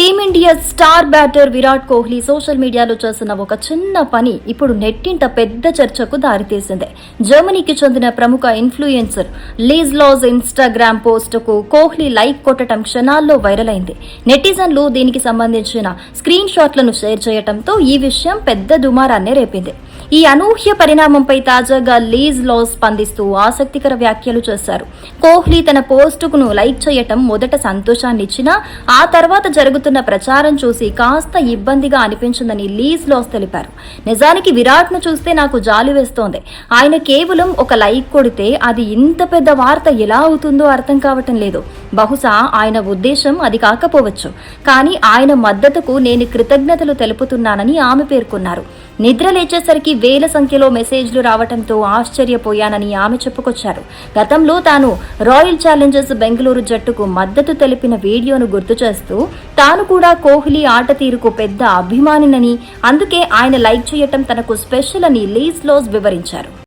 Team India star batter Virat Kohli social మీడియాలో చేసిన ఒక చిన్న పని ఇప్పుడు నెట్టింట పెద్ద చర్చకు దారితీసింది. జర్మనీకి చెందిన ప్రముఖ ఇన్ఫ్లుయెన్సర్ లీజ్ లాజ్ ఇన్స్టాగ్రామ్ పోస్టుకు కోహ్లీ లైక్ కొట్టడం క్షణాల్లో వైరల్ అయింది. నెటిజన్లు దీనికి సంబంధించిన స్క్రీన్ షాట్లను షేర్ చేయడంతో ఈ విషయం పెద్ద దుమారాన్ని రేపింది. ఈ అనూహ్య పరిణామంపై తాజాగా లీజ్ లాజ్ స్పందిస్తూ ఆసక్తికర వ్యాఖ్యలు చేశారు. కోహ్లీ తన పోస్టును లైక్ చేయటం మొదట సంతోషాన్నిచ్చినా ఆ తర్వాత జరుగుతున్న ప్రచారం చూసి కాస్త ఇబ్బందిగా అనిపించిందని లీజ్ లాజ్ తెలిపారు. నిజానికి విరాట్ ను చూస్తే నాకు జాలి వేస్తోంది. ఆయన కేవలం ఒక లైక్ కొడితే అది ఇంత పెద్ద వార్త ఎలా అవుతుందో అర్థం కావటం లేదు. బహుశా ఆయన ఉద్దేశం అది కాకపోవచ్చు. కానీ ఆయన మద్దతుకు నేను కృతజ్ఞతలు తెలుపుతున్నానని ఆమె పేర్కొన్నారు. నిద్ర లేచేసరికి వేల సంఖ్యలో మెసేజ్లు రావడంతో ఆశ్చర్యపోయానని ఆమె చెప్పుకొచ్చారు. గతంలో తాను రాయల్ ఛాలెంజర్స్ బెంగళూరు జట్టుకు మద్దతు తెలిపిన వీడియోను గుర్తు చేస్తూ తాను కూడా కోహ్లీ ఆట తీరుకు పెద్ద అభిమానినని, అందుకే ఆయన లైక్ చేయటం తనకు స్పెషల్ అని లీజ్ లాజ్ వివరించారు.